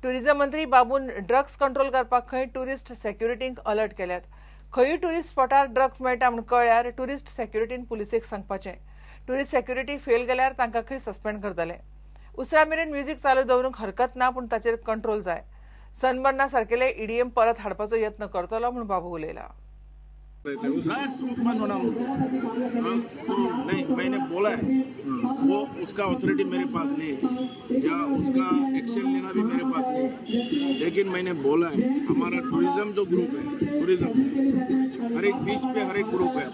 Tourism मंत्री बाबून drugs control करपाक खंय टुरिस्ट सेक्युरिटींक अलर्ट केल्यात। खंय टुरिस्ट स्पॉटार ड्रग्स मेळटा म्हूण कळ्यार टुरिस्ट सेक्युरिटीन पुलिसेक सांगपाचें। टुरिस्ट सेक्युरिटी फेल गेल्यार तांकां खंय सस्पेंड करतले। उसरा मेरेन म्युझिक चालू दवरूंक हरकत ना पूण ताचेर कंट्रोल जाय। सनबर्ना सारकेले ईडीएम परत हाडपाचो यत्न करतलो म्हूण बाबू उलयला। नहीं, मैंने बोला है वो उसका अथॉरिटी मेरे पास नहीं है या उसका एक्शन लेना भी मेरे पास नहीं है, लेकिन मैंने बोला है हमारा टूरिज्म जो ग्रुप है, टूरिज्म हर एक बीच पे हर एक ग्रुप है,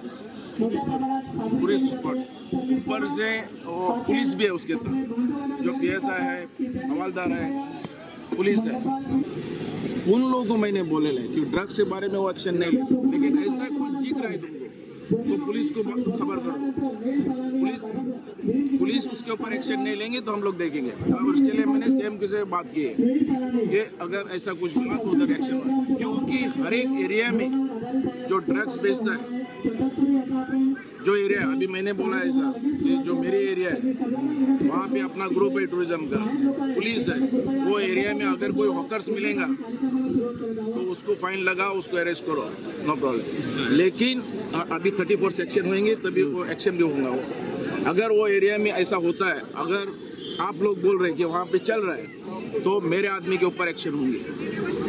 टूरिस्ट स्पॉट ऊपर से पुलिस भी है उसके साथ, जो पीएसआई है, हवलदार है, पुलिस है। उन लोगों को मैंने बोले कि ड्रग्स के बारे में वो एक्शन नहीं ले सकते, लेकिन ऐसा कुछ दिख रहा है तुमको तो पुलिस को खबर कर दो। पुलिस उसके ऊपर एक्शन नहीं लेंगे तो हम लोग देखेंगे। और उसके लिए मैंने सीएम से बात की है कि अगर ऐसा कुछ मिला तो उधर एक्शन हो, क्योंकि हर एक एरिया में जो ड्रग्स बेचता है, जो एरिया अभी मैंने बोला है ऐसा कि जो मेरे एरिया है वहाँ पे अपना ग्रुप है टूरिज्म का, पुलिस है, वो एरिया में अगर कोई हॉकर्स मिलेगा तो उसको फाइन लगा, उसको अरेस्ट करो, नो प्रॉब्लम। लेकिन अभी 34 सेक्शन होंगे तभी वो एक्शन भी होगा। अगर वो एरिया में ऐसा होता है, अगर आप लोग बोल रहे हैं कि वहाँ पे चल रहा है तो मेरे आदमी के ऊपर एक्शन होंगे,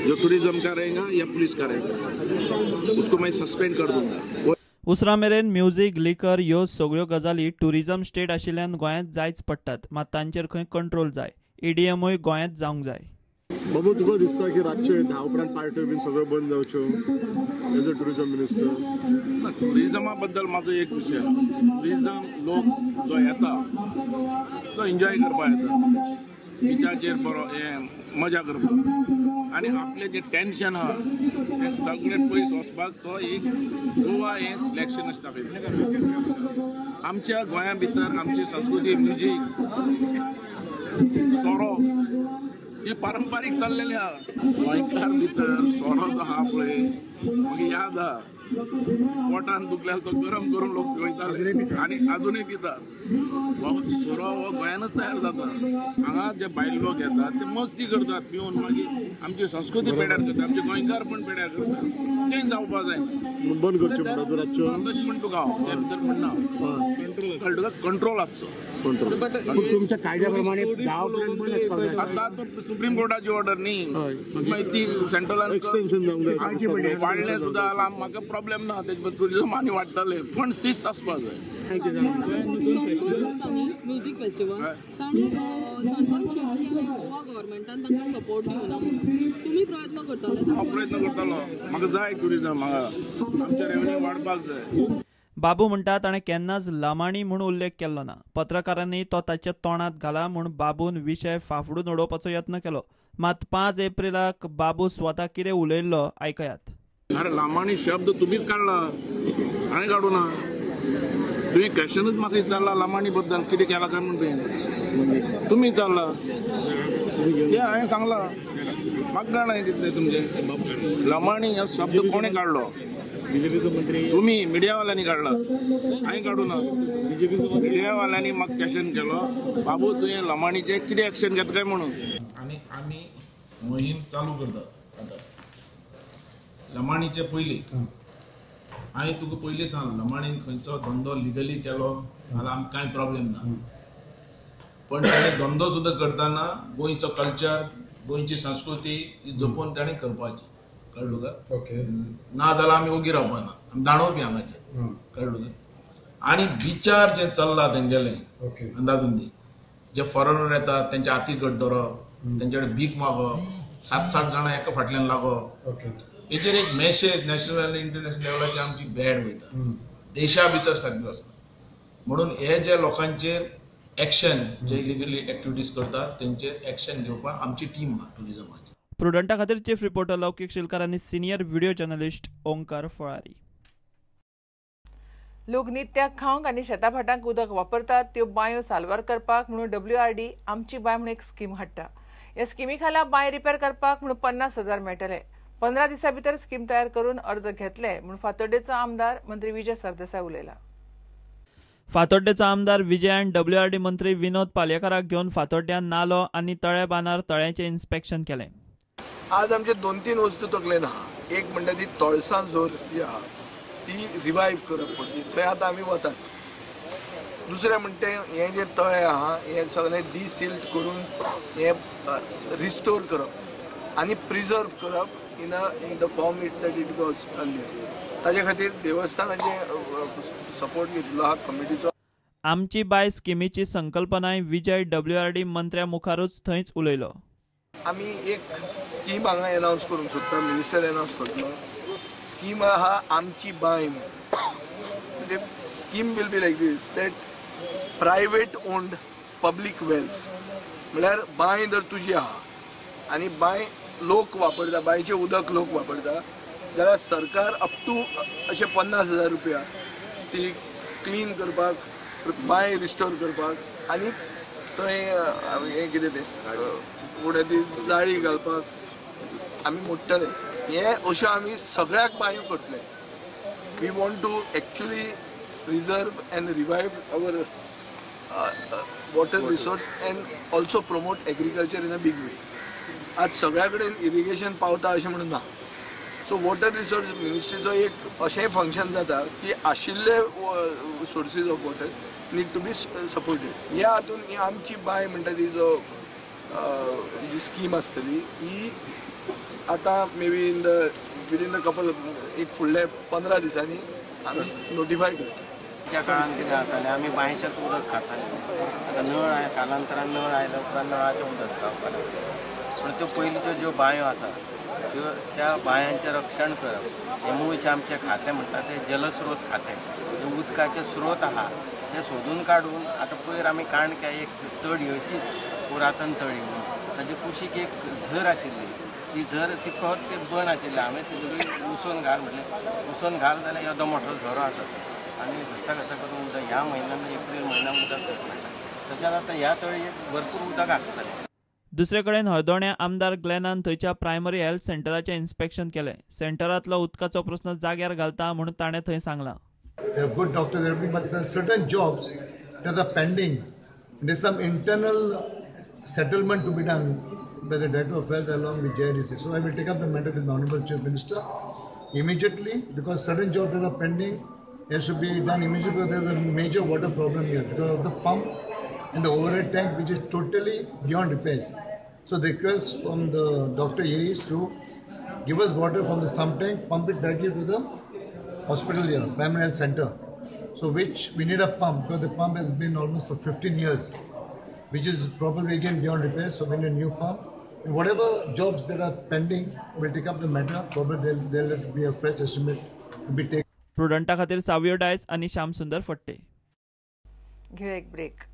जो टूरिज्म का रहेगा या पुलिस का रहेगा उसको मैं सस्पेंड कर दूंगा। उसरा मेरेन म्युझिक लिकर ह्यो सगळ्यो गजाली टुरिझम स्टेट आशिल्ल्यान गोंयांत जायच पडटात, मात तांचेर खंय कंट्रोल जाय। ईडीएमूय गोंयांत जावंक जाय। बाबू तुका दिसता की रातचे 10 उपरांत पार्ट्यो बीन सगळ्यो बंद जावच्यो एज अ टुरिझम मिनिस्टर? टुरिझमा बद्दल माझो एक विषय, टुरिझम लोक जो येता तो एन्जॉय करपा येता, बिचाचेर बरो मजा करपाक, आणि आपले जे टेन्शन आहा ते सगळे पयस वचपाक तो एक गोवा हे सिलेक्शन आसता। आमच्या गोंया भितर आमची संस्कृती, म्युझिक, सोरो हे पारंपारीक चाललेले आहा। गोंयकार भितर सोरो जो आहा पळय म्हाका याद आहा, पोटान दुखल्यार तो गरम करून लोक वयताले आणि अजूनही पितात। सोरो हो गोंयानच तयार जाता। हांगा जे भायले लोक येतात ते मस्ती करतात पिवन, मागीर आमची संस्कृती पेड्यार करतात, आमचे गोंयकार पण पेड्यार करतात। चेंज जावपा जाय, बंद करच्यो म्हणटा रातच्यो तशें म्हणटा तुका हांव त्या भितर म्हणना, कळ्ळें तुका, कंट्रोल आसचो। तुमच्या कायद्याप्रमाणे गावापर्यंत बंद आसपाक जाय। आता तो सुप्रीम कोर्टाची ऑर्डर न्ही, माहिती सेंट्रलान एक्सटेन्शन जावंक जाय, वाडलें सुद्दां जालां, म्हाका प्रॉब्लेम ना, तेजे टुरिझम आनी वाडटले, पण शिस्त आसपाक जाय। म्युझिक फेस्टिवल तांणी सरपंच शिफ्ट केले, गोवा गव्हर्मेंटान तांकां सपोर्ट दिवना म्हणून तुम्ही प्रयत्न करतले? हांव प्रयत्न करतलो, म्हाका जाय टुरिझम, हांगा आमचें रेवन्यू वाडपाक जाय। बाबू म्हणटा ताणें केन्नाच लामाणी म्हूण उल्लेख केल्लो ना। पत्रकारांनी तो ताच्या तोंडात घाला म्हूण बाबून विशय फाफडून उडोवपाचो यत्न केलो, मात 5 एप्रिलाक बाबू स्वता कितें उलयल्लो आयकयात। अरे लामाणी शब्द तुम्हीच काढला, हांवें काडूं ना। तुम्ही क्वेश्चनच म्हाका विचारला लामाणी बद्दल कितें केलां काय म्हणून तुम्ही विचारला, ते हांवें सांगला, म्हाका कळना कितें तुमचें। लामाणी हो शब्द कोणें काडलो? तुम्ही मिडियावाल्यांनी काढला, हांवें काडूं ना। मिडियावाल्यांनी म्हाका क्वेश्चन केलो, बाबू तुवें लामाणीचें कितें एक्शन घेता काय म्हणून। आनी आमी मोहीम चालू करतात आतां लमाणीचे पयलीं। हांवें तुका पयलीं सांग, लमाणीन खंयचो धंदो लिगली केलो जाल्यार आमकां कांय प्रॉब्लेम ना, पण ताणें धंदो सुद्दां करतना गोंयचो कल्चर, गोंयची संस्कृती ही जपून ताणें करपाची, कळ्ळें तुका? ओके, ना जाल्यार आमी ओगी रावपाना, आमी दाणो बी हांगाचे, कळ्ळें तुका? आनी बिचार जे चल्ला तेंगेलें अंदाधुंदी, जे फॉरेनर येतात तेंचे हाती घट धरप, तेंचे कडेन भीक मागप, 7-7 जाणां एका फाटल्यान लागप, हेचेर एक मेसेज नॅशनल आनी इंटरनॅशनल लेवलाची आमची बॅड वयता, देशा भितर सारकी वचना। म्हणून हे जे लोकांचेर एक्शन, जे इलिगली एक्टिविटीज करतात तेंचेर एक्शन घेवपाक आमची टीम आहा टुरिझमाची। प्रुडंटा खातीर चीफ रिपोर्टर लौकिक शिलकार आनी senior video journalist Omkar Phalari. लोक नित्याक खावंक आनी शेताभाटांक उदक वापरतात त्यो बांयो साल्वार करपाक म्हणून WRD आमची बांय म्हणून एक स्कीम हाडटा। ह्या स्किमी खाला बांय रिपेर करपाक म्हणून 50,000 मेळटले। 15 दिसां भितर स्कीम तयार करून अर्ज घेतले म्हणून फातोड्डेचो आमदार मंत्री विजय सरदेसाय उलयला। फातोड्डेचो आमदार विजय आनी WRD मंत्री विनोद पालयेकाराक घेवन फातोड्ड्यान नालो आनी तळे बांदार तळ्याचें इन्स्पेक्शन केलें. आज आमचे 2-3 वस्तू तकलेन आहा. एक म्हणटा ती तळसां झर जी आहा ती रिवायव करप पडटी, थंय आतां आमी वतात. दुसरें म्हणटे हे जे तळे आहा हे सगळें डिसिल्ट करून हे रिस्टोर करप आनी प्रिजर्व करप in the form that it was earlier. ताजे खातीर देवस्थानाचे सपोर्ट घेतलो आहा कमिटीचो. आमची बाय स्किमीची संकल्पनाय विजय WRD मंत्र्या मुखारूच थंयच उलयलो. आमी एक स्कीम हांगा एनावन्स करूंक सोदता, मिनिस्टर एनावन्स करतलो. स्कीम आहा आमची बाय. म्हणजे scheme will be like this that private owned public wells म्हळ्यार बांय जर तुजी आहा आनी बांय लोक वापरता, बांयचें उदक लोक वापरता जाल्यार सरकार अप टू अशे 50,000 रुपया ती क्लीन करपाक, बांय रिस्टोर करपाक आनी थंय हें कितें तें फुडें ती जाळी घालपाक आमी मोडटले. हे अश्यो आमी सगळ्याक बांयो करतले. We want to actually preserve and revive our water resource and also promote agriculture in a big way. आज सगळ्या कडेन इरिगेशन पावता अशें म्हणून ना. सो वॉटर रिसोर्स मिनिस्ट्रीचो एक अशेंय फंक्शन जाता की आशिल्ले sources of water need to be supported. ह्या हातून ही आमची बाय म्हणटा ती जो जी स्कीम आसतली ही आतां may be within the couple एक फुडले 15 दिसांनी आमी नोटिफाय करता. त्या काळात कितें जातालें आमी बांयचेंच उदक खाताले. आतां नळ कालांतरान नळ आयलो उपरांत नळाचें उदक खावपाक लागले. पूण त्यो पयलींच्यो ज्यो बांयो आसा त्यो त्या बांयांचें रक्षण करप हें मूळचें आमचें खातें म्हणटा तें जलस्रोत खातें. जे उदकाचे स्रोत आहा ते सोदून काडून आतां पयर आमी काणक्या एक तळी अशीच पुरातन तळी म्हणून ताजे कुशीक एक झर आशिल्ली. ती झर ती खत ते बंद आशिल्लें. हांवें ती सगळी उसोवन घाल म्हटलें. उसोवन घाल जाल्यार येदो मोठो झरो आसा आनी घसा करून उदक ह्या म्हयन्यान एप्रील म्हयन्यान उदक मेळटा. तशेंच आतां ह्या तळयेक भरपूर उदक आसतलें. दुसरे कडेन हळदोण्या आमदार ग्लेनान थंयच्या प्रायमरी हेल्थ सेंटराचें इन्स्पेक्शन केलें. सेंटरांतलो उदकाचो प्रस्न जाग्यार घालता म्हणून ताणें थंय सांगलां. Good doctors, everything, but certain jobs that are pending. There's some internal settlement to be done by the Director of Health along with JIDC. So I will take up the matter with the Honourable Chief Minister immediately, because certain jobs that are pending has to be done immediately, because there's a major water problem here because of the pump and the overhead tank which is totally beyond repairs. So the request from the doctor here is to give us water from the sump tank, pump it directly to the hospital here, primary health center. So which we need a pump, because the pump has been almost for 15 years, which is probably again beyond repair. So we need a new pump. And whatever jobs that are pending, we'll take up the matter. Probably there'll be a fresh estimate to be taken. प्रुडंटा खातीर सावियो डायस आनी श्याम सुंदर फट्टे. घेऊ एक break.